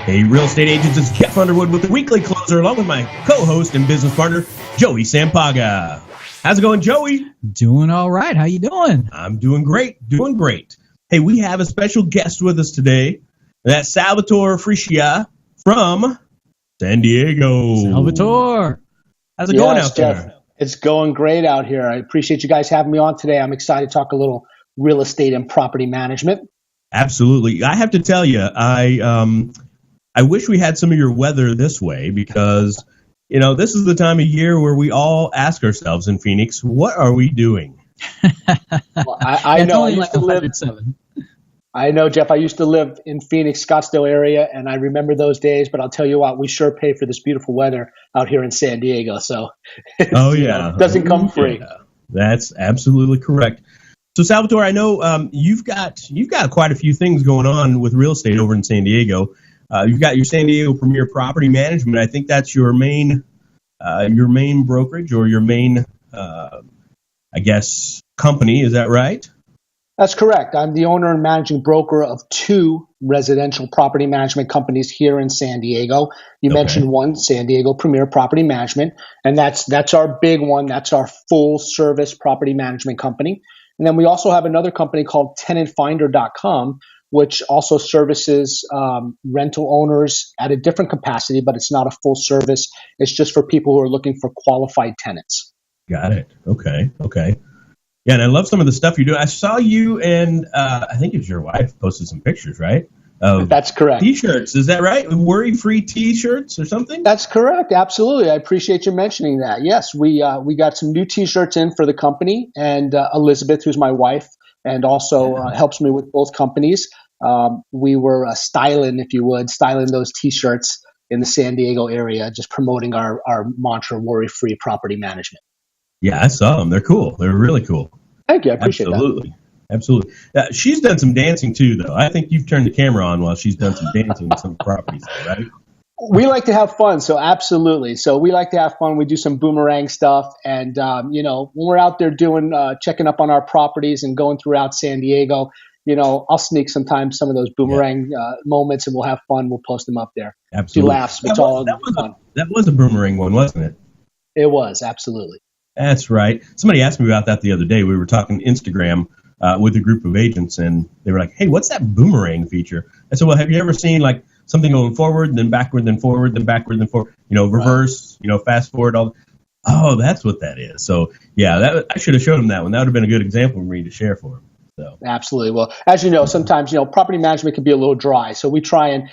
Hey, real estate agents, it's Jeff Underwood with the weekly closer, along with my co-host and business partner, Joey Sampaga. How's it going, Joey? Doing all right. How you doing? I'm doing great, Hey, we have a special guest with us today. That's Salvatore Friscia from San Diego. Salvatore. How's it going out there? Jeff, it's going great out here. I appreciate you guys having me on today. I'm excited to talk a little real estate and property management. Absolutely. I have to tell you, I wish we had some of your weather this way because, you know, this is the time of year where we all ask ourselves in Phoenix, what are we doing? Well, I know. I know, Jeff. I used to live in Phoenix, Scottsdale area, and I remember those days. But I'll tell you what, we sure pay for this beautiful weather out here in San Diego. So, it doesn't come free. Yeah. That's absolutely correct. So, Salvatore, I know you've got quite a few things going on with real estate over in San Diego. You've got your San Diego Premier Property Management. I think that's your main brokerage or your main, company. Is that right? That's correct. I'm the owner and managing broker of two residential property management companies here in San Diego. You mentioned one, San Diego Premier Property Management, and that's our big one. That's our full service property management company. And then we also have another company called tenantfinder.com, which also services rental owners at a different capacity, but it's not a full service. It's just for people who are looking for qualified tenants. Got it. Okay. Yeah, and I love some of the stuff you do. I saw you and I think it was your wife posted some pictures, right? That's correct. T-shirts, is that right? Worry-free T-shirts or something? That's correct. Absolutely. I appreciate you mentioning that. Yes, we got some new T-shirts in for the company, and Elizabeth, who's my wife, and also helps me with both companies. We were styling those T-shirts in the San Diego area, just promoting our mantra, worry-free property management. Yeah, I saw them. They're cool. They're really cool. Thank you. I appreciate that. Absolutely. She's done some dancing too, though. I think you've turned the camera on while she's done some dancing with some properties, right? We like to have fun, so absolutely. So we like to have fun. We do some boomerang stuff, and when we're out there doing checking up on our properties and going throughout San Diego, I'll sneak sometimes some of those boomerang moments, and we'll have fun. We'll post them up there. Absolutely. A few laughs. That was a boomerang one, wasn't it? It was, absolutely. That's right. Somebody asked me about that the other day. We were talking Instagram with a group of agents, and they were like, "Hey, what's that boomerang feature?" I said, "Well, have you ever seen like something going forward, then backward, then forward, then backward, then forward? Reverse, fast forward, all." Oh, that's what that is. So yeah, I should have showed him that one. That would have been a good example for me to share for him. So. Absolutely. Well, as you know, sometimes property management can be a little dry, so we try and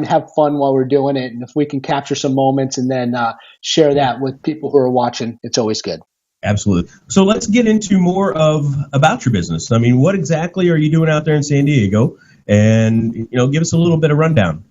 have fun while we're doing it, and if we can capture some moments and then share that with people who are watching, it's always good. Absolutely. So let's get into more about your business. I mean, what exactly are you doing out there in San Diego? And give us a little bit of rundown.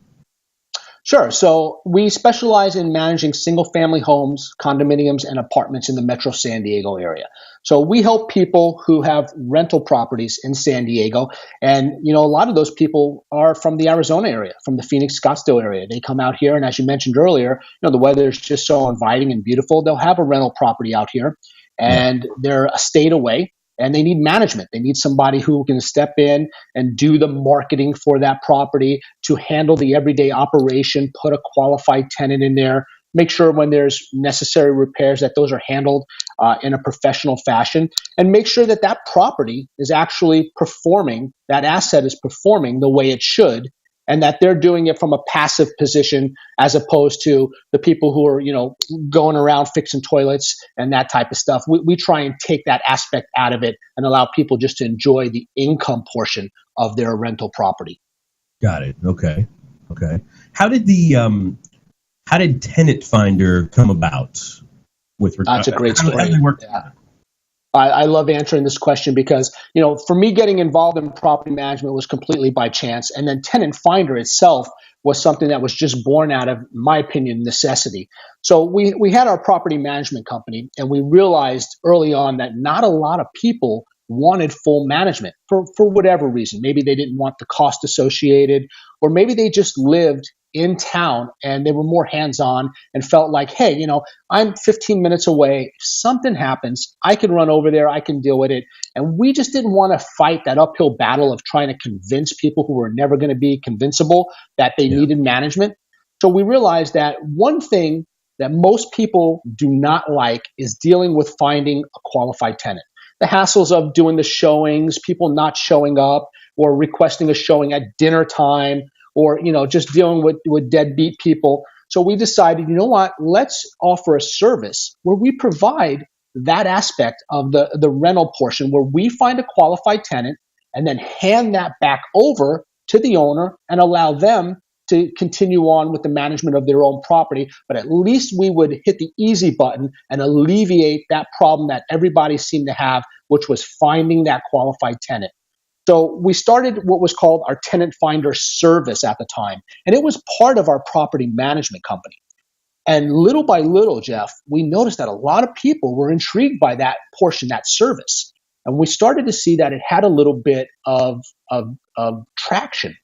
Sure. So we specialize in managing single-family homes, condominiums, and apartments in the Metro San Diego area. So we help people who have rental properties in San Diego. And, a lot of those people are from the Arizona area, from the Phoenix, Scottsdale area. They come out here, and as you mentioned earlier, the weather is just so inviting and beautiful. They'll have a rental property out here, and they're a state away. And they need management. They need somebody who can step in and do the marketing for that property, to handle the everyday operation, put a qualified tenant in there, make sure when there's necessary repairs that those are handled in a professional fashion, and make sure that that property is actually performing, that asset is performing the way it should, and that they're doing it from a passive position as opposed to the people who are, going around fixing toilets and that type of stuff. We try and take that aspect out of it and allow people just to enjoy the income portion of their rental property. Got it. Okay. How did Tenant Finder come about? That's a great story. How did it work? Yeah. I love answering this question because, for me, getting involved in property management was completely by chance. And then Tenant Finder itself was something that was just born out of, in my opinion, necessity. So we had our property management company, and we realized early on that not a lot of people wanted full management for whatever reason. Maybe they didn't want the cost associated, or maybe they just lived in town, and they were more hands-on and felt like, hey, I'm 15 minutes away. If something happens, I can run over there. I can deal with it. And we just didn't want to fight that uphill battle of trying to convince people who were never going to be convincible that they needed management. So we realized that one thing that most people do not like is dealing with finding a qualified tenant. The hassles of doing the showings, people not showing up, or requesting a showing at dinner time, or just dealing with deadbeat people. So we decided, what? Let's offer a service where we provide that aspect of the rental portion, where we find a qualified tenant and then hand that back over to the owner and allow them to continue on with the management of their own property. But at least we would hit the easy button and alleviate that problem that everybody seemed to have, which was finding that qualified tenant. So we started what was called our tenant finder service at the time, and it was part of our property management company. And little by little, Jeff, we noticed that a lot of people were intrigued by that portion, that service. And we started to see that it had a little bit of traction.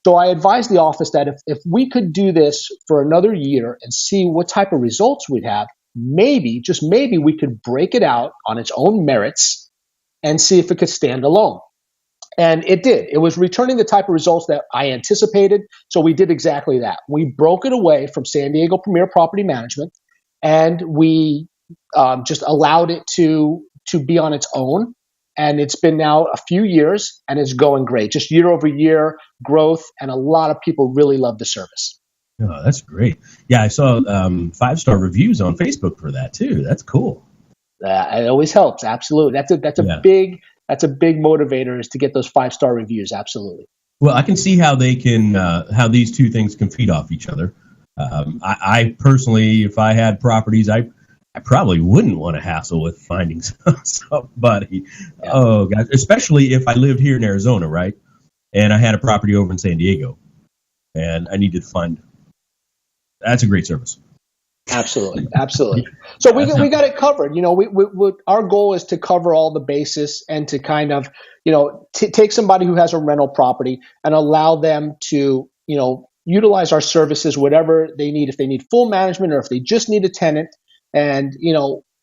So I advised the office that if we could do this for another year and see what type of results we'd have, maybe, just maybe, we could break it out on its own merits and see if it could stand alone. And it did. It was returning the type of results that I anticipated. So we did exactly that. We broke it away from San Diego Premier Property Management, and we just allowed it to be on its own. And it's been now a few years, and it's going great. Just year over year growth, and a lot of people really love the service. Oh, that's great. Yeah, I saw 5-star reviews on Facebook for that too. That's cool. It always helps. Absolutely. That's a big motivator, is to get those 5-star reviews. Absolutely. Well, I can see how they can how these two things can feed off each other. I personally, if I had properties, I probably wouldn't want to hassle with finding somebody. Yeah. Oh, God, especially if I lived here in Arizona, right? And I had a property over in San Diego, and I needed to find. That's a great service. Absolutely. So we got it covered. Our goal is to cover all the bases and to kind of, take somebody who has a rental property and allow them to, utilize our services, whatever they need. If they need full management or if they just need a tenant. And,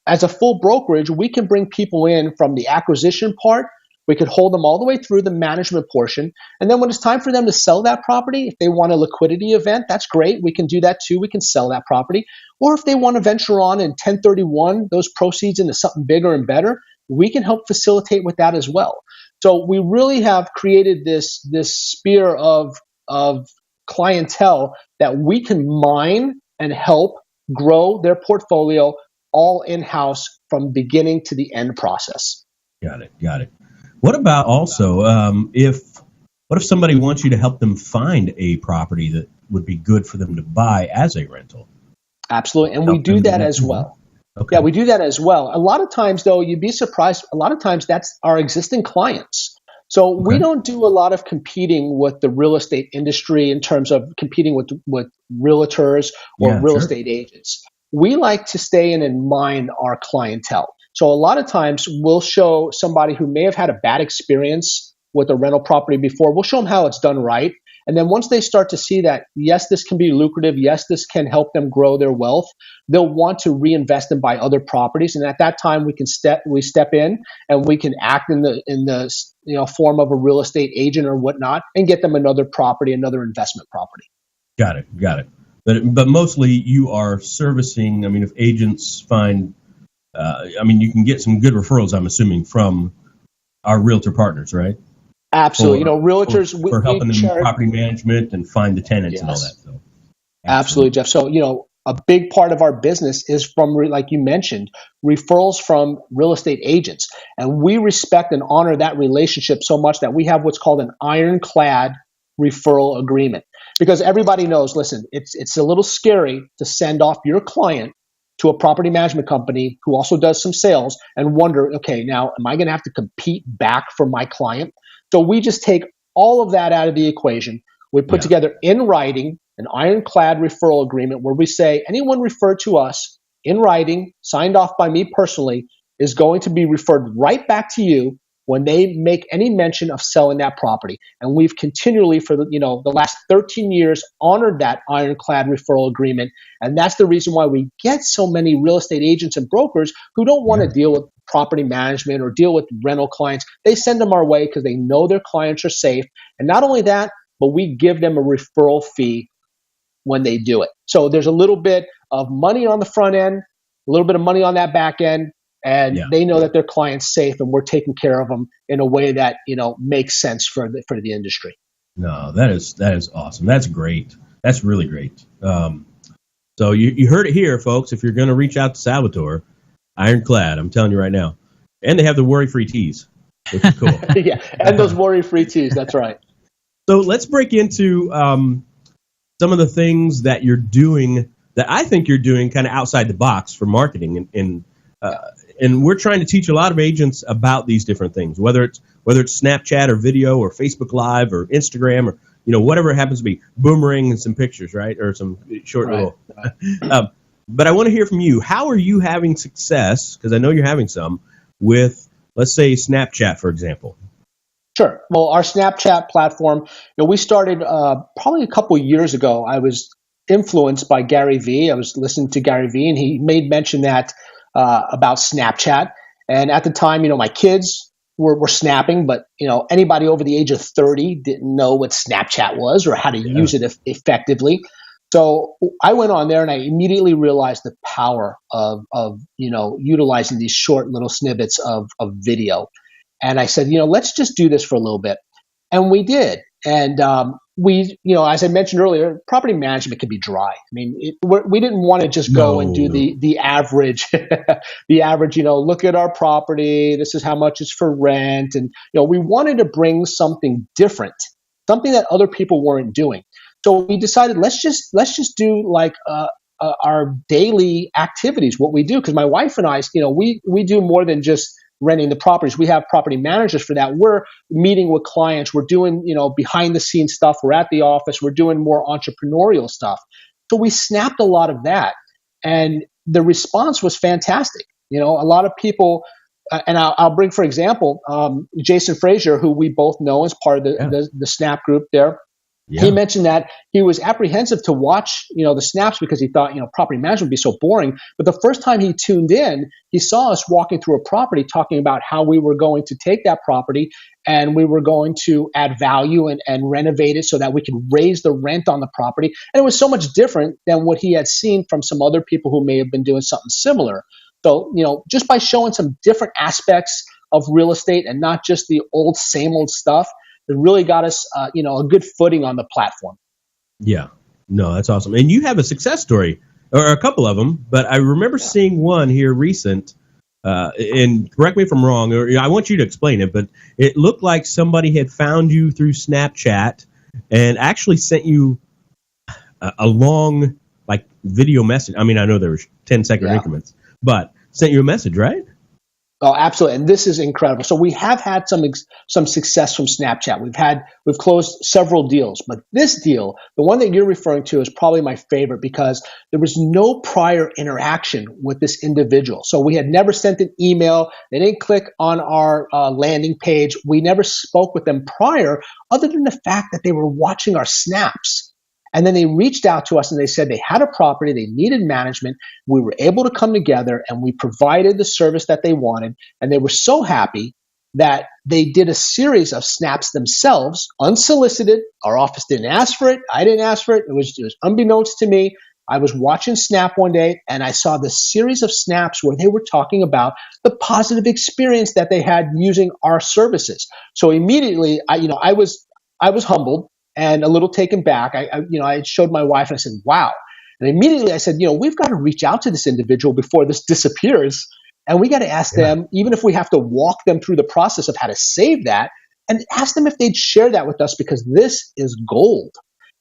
as a full brokerage, we can bring people in from the acquisition part. We could hold them all the way through the management portion. And then when it's time for them to sell that property, if they want a liquidity event, that's great. We can do that too. We can sell that property. Or if they want to venture on and 1031 those proceeds into something bigger and better, we can help facilitate with that as well. So we really have created this sphere of clientele that we can mine and help grow their portfolio all in-house from beginning to the end process. Got it. What about also what if somebody wants you to help them find a property that would be good for them to buy as a rental? Absolutely, and we do that as well. Okay. Yeah, we do that as well. A lot of times, though, you'd be surprised. A lot of times that's our existing clients. So we don't do a lot of competing with the real estate industry in terms of competing with realtors or real estate agents. We like to stay in and mine our clientele. So a lot of times we'll show somebody who may have had a bad experience with a rental property before, we'll show them how it's done right. And then once they start to see that, yes, this can be lucrative, yes, this can help them grow their wealth, they'll want to reinvest and buy other properties. And at that time, we step in and we can act in the form of a real estate agent or whatnot and get them another property, another investment property. Got it. But mostly you are servicing. I mean, if agents find, you can get some good referrals, I'm assuming, from our realtor partners, right? Absolutely. Realtors for helping them property management and find the tenants and all that. So, absolutely, Jeff. So, a big part of our business is from, like you mentioned, referrals from real estate agents. And we respect and honor that relationship so much that we have what's called an ironclad referral agreement. Because everybody knows, listen, it's a little scary to send off your client to a property management company who also does some sales and wonder, okay, now am I going to have to compete back for my client? So we just take all of that out of the equation. We put together in writing an ironclad referral agreement where we say anyone referred to us in writing, signed off by me personally, is going to be referred right back to you when they make any mention of selling that property. And we've continually, for the last 13 years, honored that ironclad referral agreement. And that's the reason why we get so many real estate agents and brokers who don't want to deal with property management or deal with rental clients. They send them our way because they know their clients are safe. And not only that, but we give them a referral fee when they do it. So there's a little bit of money on the front end, a little bit of money on that back end, and they know that their client's safe and we're taking care of them in a way that makes sense for the industry. No, that is awesome. That's great. That's really great. So you heard it here, folks. If you're going to reach out to Salvatore, ironclad, I'm telling you right now. And they have the worry-free teas, which is cool. Yeah, and those worry-free teas, that's right. So let's break into some of the things that you're doing that I think you're doing kind of outside the box for marketing. And we're trying to teach a lot of agents about these different things, whether it's Snapchat or video or Facebook Live or Instagram or whatever it happens to be, boomerang and some pictures, right? Or some short little. But I want to hear from you. How are you having success? Because I know you're having some with, let's say, Snapchat, for example. Sure. Well, our Snapchat platform, we started probably a couple of years ago. I was influenced by Gary Vee. I was listening to Gary Vee, and he made mention that about Snapchat. And at the time, my kids were snapping, but anybody over the age of 30 didn't know what Snapchat was or how to use it effectively. So I went on there and I immediately realized the power of utilizing these short little snippets of video. And I said, let's just do this for a little bit. And we did. And we, as I mentioned earlier, property management can be dry. I mean, we didn't want to just go and do the average, look at our property. This is how much it's for rent. And, we wanted to bring something different, something that other people weren't doing. So we decided, let's just do like our daily activities, what we do. Because my wife and I, we do more than just renting the properties. We have property managers for that. We're meeting with clients. We're doing, behind the scenes stuff. We're at the office. We're doing more entrepreneurial stuff. So we snapped a lot of that. And the response was fantastic. A lot of people, and I'll bring, for example, Jason Frazier, who we both know as part of the Snap group there. Yeah. He mentioned that he was apprehensive to watch, the snaps because he thought, property management would be so boring. But the first time he tuned in, he saw us walking through a property talking about how we were going to take that property and we were going to add value and renovate it so that we could raise the rent on the property. And it was so much different than what he had seen from some other people who may have been doing something similar. So, just by showing some different aspects of real estate and not just the same old stuff, it really got us, a good footing on the platform. Yeah. No, that's awesome. And you have a success story, or a couple of them, but I remember seeing one here recent, and correct me if I'm wrong, or I want you to explain it, but it looked like somebody had found you through Snapchat and actually sent you a long, video message. I mean, I know there were 10-second increments, but sent you a message, right? Oh, absolutely. And this is incredible. So we have had some success from Snapchat. We've closed several deals, but this deal, the one that you're referring to, is probably my favorite because there was no prior interaction with this individual. So we had never sent an email. They didn't click on our landing page. We never spoke with them prior, other than the fact that they were watching our snaps. And then they reached out to us and they said they had a property, they needed management. We were able to come together and we provided the service that they wanted. And they were so happy that they did a series of snaps themselves, unsolicited. Our office didn't ask for it. I didn't ask for it. It was unbeknownst to me. I was watching Snap one day and I saw this series of snaps where they were talking about the positive experience that they had using our services. So immediately, I was humbled and a little taken back. I showed my wife and I said, wow. And immediately I said, we've got to reach out to this individual before this disappears. And we got to ask them, even if we have to walk them through the process of how to save that, and ask them if they'd share that with us because this is gold.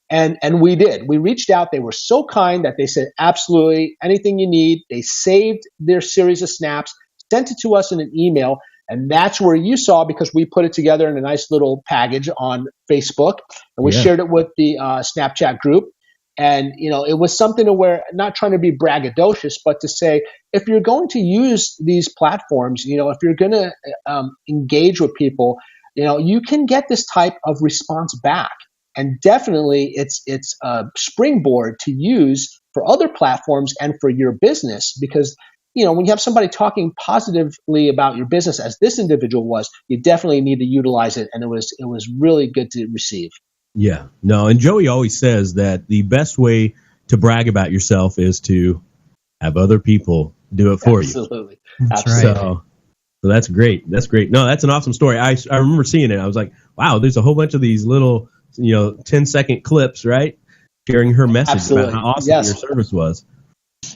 And we did. We reached out. They were so kind that they said, absolutely, anything you need. They saved their series of snaps, sent it to us in an email. And that's where you saw, because we put it together in a nice little package on Facebook, and we shared it with the Snapchat group. And, it was something to where, not trying to be braggadocious, but to say, if you're going to use these platforms, if you're going to engage with people, you can get this type of response back. And definitely it's a springboard to use for other platforms and for your business, because when you have somebody talking positively about your business, as this individual was, you definitely need to utilize it. And it was really good to receive. Yeah, no, and Joey always says that the best way to brag about yourself is to have other people do it for you. Absolutely. So that's great. That's great. No, that's an awesome story. I remember seeing it. I was like, wow, there's a whole bunch of these little, 10-second clips, right? Sharing her message about how awesome your service was.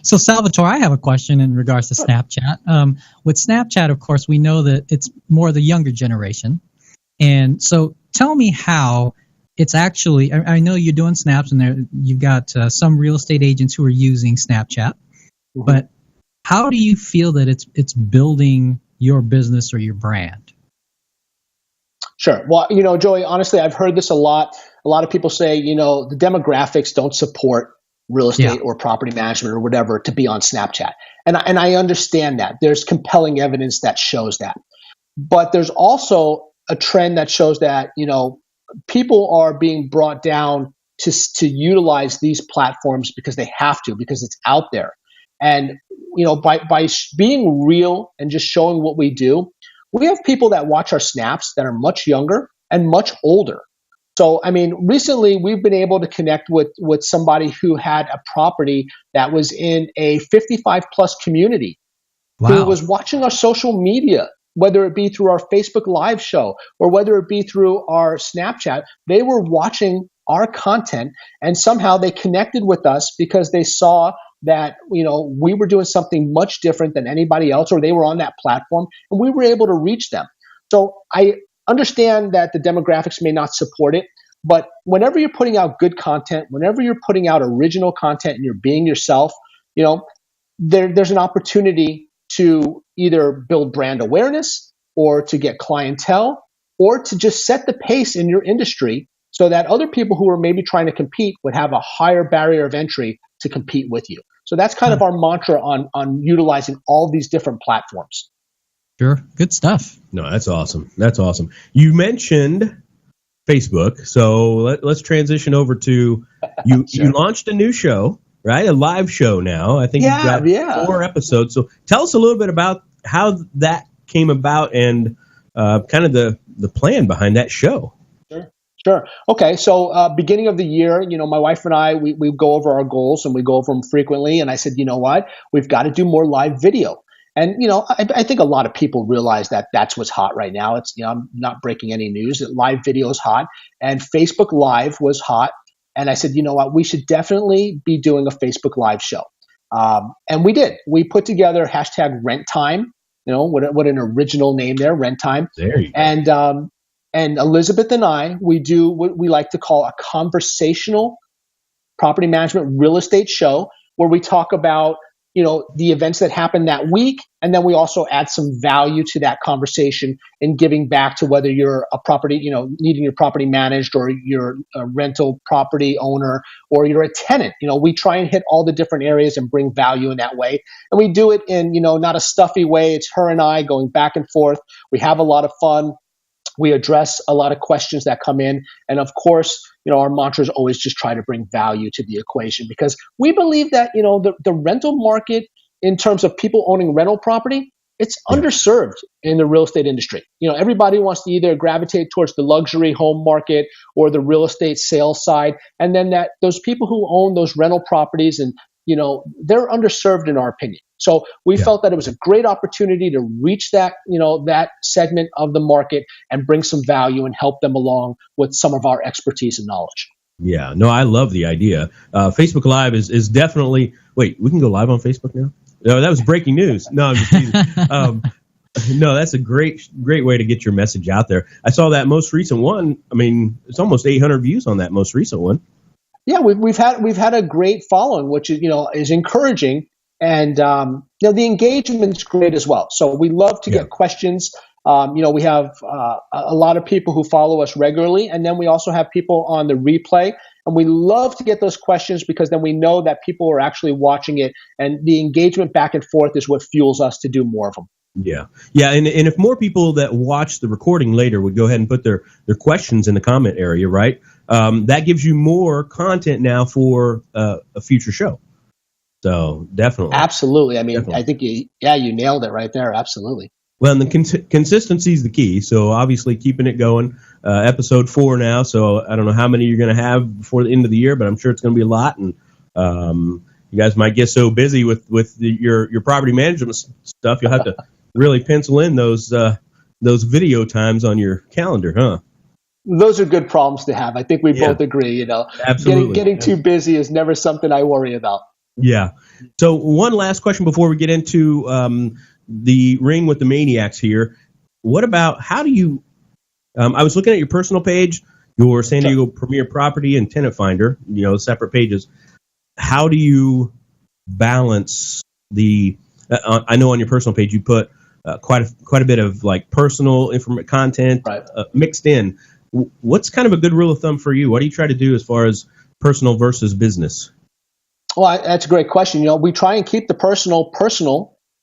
So, Salvatore, I have a question in regards to Snapchat. With Snapchat, of course, we know that it's more the younger generation. And so tell me how it's actually, I know you're doing snaps, and you've got some real estate agents who are using Snapchat, but how do you feel that it's building your business or your brand? Sure. Well, Joey, honestly, I've heard this a lot. A lot of people say, the demographics don't support real estate or property management or whatever to be on Snapchat. And I understand that. There's compelling evidence that shows that. But there's also a trend that shows that, people are being brought down to utilize these platforms because they have to, because it's out there. And, by being real and just showing what we do, we have people that watch our snaps that are much younger and much older. So, recently we've been able to connect with somebody who had a property that was in a 55 plus community, who was watching our social media, whether it be through our Facebook Live show or whether it be through our Snapchat. They were watching our content, and somehow they connected with us because they saw that, we were doing something much different than anybody else, or they were on that platform, and we were able to reach them. So I understand that the demographics may not support it, but whenever you're putting out good content, whenever you're putting out original content and you're being yourself, there's an opportunity to either build brand awareness or to get clientele or to just set the pace in your industry so that other people who are maybe trying to compete would have a higher barrier of entry to compete with you. So that's kind of our mantra on utilizing all these different platforms. Sure. Good stuff. No, that's awesome. That's awesome. You mentioned Facebook, so let's transition over to you. Sure. You launched a new show, right? A live show now. I think you've got 4 episodes. So tell us a little bit about how that came about and kind of the plan behind that show. Sure. Okay. So beginning of the year, my wife and I, we go over our goals and we go over them frequently. And I said, you know what? We've got to do more live video. And, I think a lot of people realize that that's what's hot right now. It's, I'm not breaking any news that live video is hot, and Facebook Live was hot. And I said, you know what? We should definitely be doing a Facebook Live show. And we did. We put together #RentTime. What an original name there, RentTime. There you go. And Elizabeth and I, we do what we like to call a conversational property management real estate show, where we talk about, the events that happened that week. And then we also add some value to that conversation in giving back to whether you're a property, needing your property managed, or you're a rental property owner, or you're a tenant. We try and hit all the different areas and bring value in that way. And we do it in, not a stuffy way. It's her and I going back and forth. We have a lot of fun. We address a lot of questions that come in. And of course, our mantra is always just try to bring value to the equation, because we believe that, the rental market, in terms of people owning rental property, it's underserved in the real estate industry. Everybody wants to either gravitate towards the luxury home market or the real estate sales side. And then those people who own those rental properties, and, they're underserved in our opinion. So we felt that it was a great opportunity to reach that, that segment of the market and bring some value and help them along with some of our expertise and knowledge. Yeah, no, I love the idea. Facebook Live is definitely, wait, we can go live on Facebook now? No, that was breaking news. No, I'm just teasing. No, that's a great way to get your message out there. I saw that most recent one. It's almost 800 views on that most recent one. Yeah, we've had a great following, which is encouraging. And, the engagement's great as well. So we love to get questions. We have a lot of people who follow us regularly. And then we also have people on the replay. And we love to get those questions because then we know that people are actually watching it, and the engagement back and forth is what fuels us to do more of them. Yeah. Yeah. And if more people that watch the recording later would go ahead and put their questions in the comment area, right? That gives you more content now for a future show. So definitely. Absolutely. I mean, Definitely. I think you nailed it right there. Absolutely. Well, and the consistency is the key. So obviously keeping it going. Episode 4 now. So I don't know how many you're going to have before the end of the year, but I'm sure it's going to be a lot. And you guys might get so busy with your property management stuff, you'll have to really pencil in those video times on your calendar, huh? Those are good problems to have. I think we both agree. Absolutely. Getting too busy is never something I worry about. Yeah. So one last question before we get into the ring with the Maniacs here. What about, how do you, I was looking at your personal page, your San Diego Premier Property and Tenant Finder, separate pages. How do you balance the, I know on your personal page you put quite a bit of like personal content mixed in. What's kind of a good rule of thumb for you? What do you try to do as far as personal versus business? Well, that's a great question. We try and keep the personal.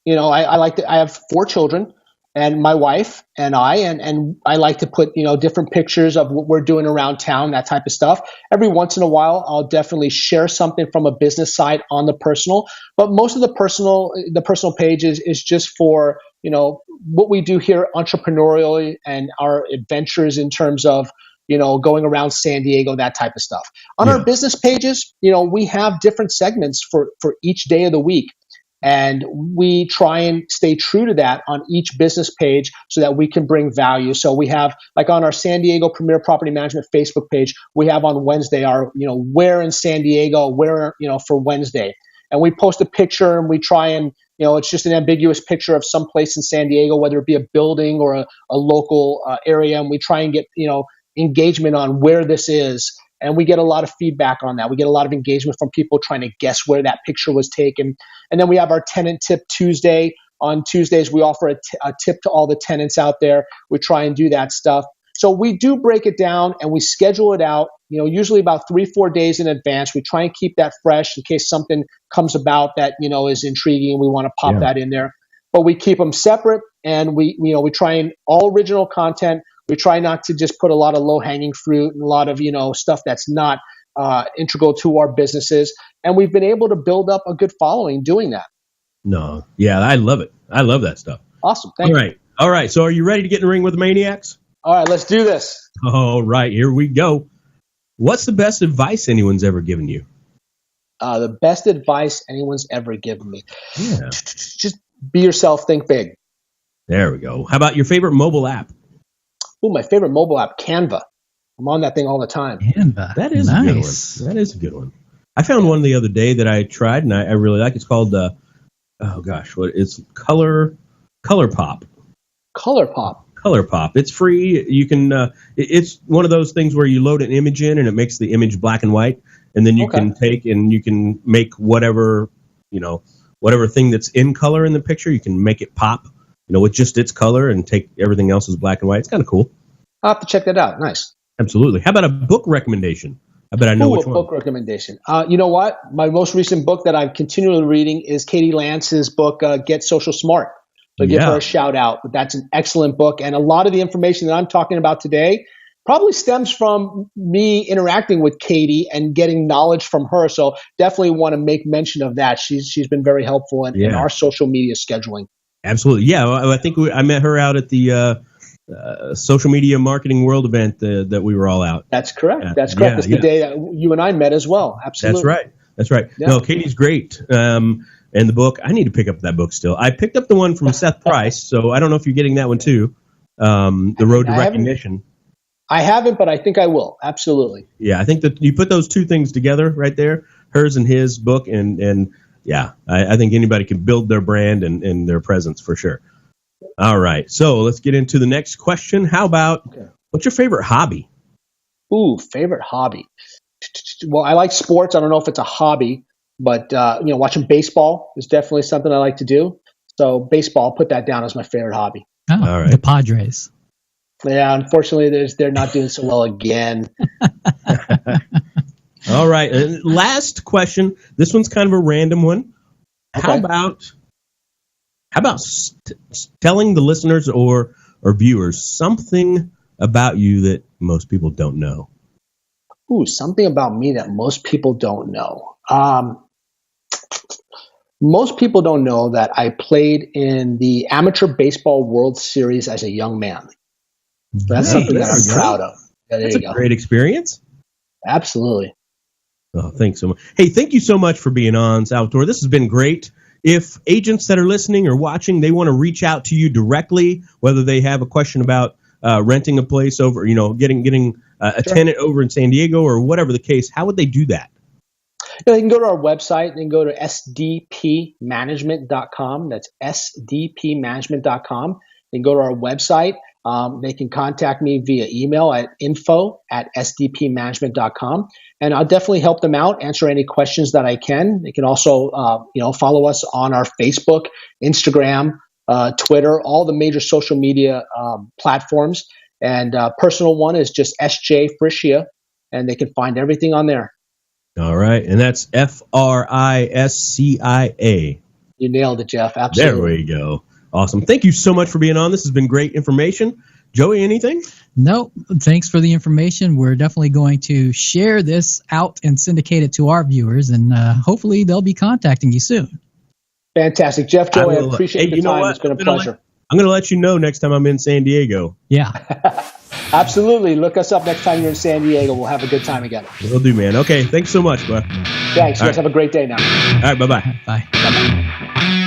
I have 4 children and my wife and and I like to put, different pictures of what we're doing around town, that type of stuff. Every once in a while, I'll definitely share something from a business side on the personal, but most of the personal page is just for, what we do here entrepreneurially and our adventures in terms of, going around San Diego, that type of stuff. On our business pages, we have different segments for each day of the week. And we try and stay true to that on each business page so that we can bring value. So we have, like on our San Diego Premier Property Management Facebook page, we have on Wednesday our, where in San Diego, where, for Wednesday. And we post a picture and we try and, it's just an ambiguous picture of some place in San Diego, whether it be a building or a local area. And we try and get, engagement on where this is. And we get a lot of feedback on that. We get a lot of engagement from people trying to guess where that picture was taken. And then we have our Tenant Tip Tuesday. On Tuesdays, we offer a tip to all the tenants out there. We try and do that stuff. So we do break it down and we schedule it out, usually about 3-4 days in advance. We try and keep that fresh in case something comes about that, is intriguing. We want to pop that in there. But we keep them separate and we try and all original content. We try not to just put a lot of low-hanging fruit and a lot of, stuff that's not integral to our businesses. And we've been able to build up a good following doing that. No. Yeah, I love it. I love that stuff. Awesome. Thank you. All right. So are you ready to get in the ring with the Maniacs? All right, let's do this. All right, here we go. What's the best advice anyone's ever given you? The best advice anyone's ever given me. Yeah. Just be yourself, think big. There we go. How about your favorite mobile app? Oh, my favorite mobile app, Canva. I'm on that thing all the time. Canva. That is a good one. That is a good one. I found one the other day that I tried and I really like. It's called it's Color Pop. Color Pop. Color Pop. It's free. You can. It's one of those things where you load an image in and it makes the image black and white, and then you can take and you can make whatever thing that's in color in the picture. You can make it pop, with just its color, and take everything else as black and white. It's kind of cool. I'll have to check that out. Nice. Absolutely. How about a book recommendation? I bet I know which one. Book recommendation. You know what? My most recent book that I'm continually reading is Katie Lance's book, Get Social Smart. So give her a shout out. But that's an excellent book. And a lot of the information that I'm talking about today probably stems from me interacting with Katie and getting knowledge from her. So definitely want to make mention of that. She's been very helpful in our social media scheduling. Absolutely. Yeah. I think I met her out at the social media marketing world event that we were all out. That's correct. That's correct. It's the day that you and I met as well. Absolutely. That's right. Yeah. No, Katie's great. And the book, I need to pick up that book still. I picked up the one from Seth Price, so I don't know if you're getting that one too. The Road to Recognition. I haven't, but I think I will. Absolutely. Yeah, I think that you put those two things together right there, hers and his book, and I think anybody can build their brand and their presence for sure. All right, so let's get into the next question. How about, what's your favorite hobby? Ooh, favorite hobby. Well, I like sports. I don't know if it's a hobby, but watching baseball is definitely something I like to do. So baseball, I'll put that down as my favorite hobby. Oh, all right. The Padres. Yeah, unfortunately, they're not doing so well again. All right. Last question. This one's kind of a random one. How Okay. about telling the listeners or viewers something about you that most people don't know? Ooh, something about me that most people don't know. Most people don't know that I played in the Amateur Baseball World Series as a young man. That's Hey, something there that I'm you go. proud of. Yeah, there That's you a go. great experience. Absolutely. Oh, thanks so much. Hey, thank you so much for being on, Salvatore. This has been great. If agents that are listening or watching, they want to reach out to you directly, whether they have a question about renting a place over, getting a Sure. tenant over in San Diego or whatever the case, how would they do that? They can go to our website. They can go to sdpmanagement.com. That's sdpmanagement.com. They can go to our website. They can contact me via email at info@sdpmanagement.com. And I'll definitely help them out, answer any questions that I can. They can also, follow us on our Facebook, Instagram, Twitter, all the major social media platforms. And personal one is just SJ Friscia, and they can find everything on there. All right. And that's Friscia. You nailed it, Jeff. There Absolutely. we go. Awesome. Thank you so much for being on. This has been great information. Joey, anything? No, thanks for the information. We're definitely going to share this out and syndicate it to our viewers, and hopefully they'll be contacting you soon. Fantastic. Jeff, Joey, I appreciate Hey, the you know time. what? It's been a pleasure. I'm going to let you know next time I'm in San Diego. Yeah. Absolutely. Look us up next time you're in San Diego. We'll have a good time together. Will do, man. Okay. Thanks so much, bud. Thanks. You All guys have a great day now. All right. Bye-bye. Bye. Bye-bye.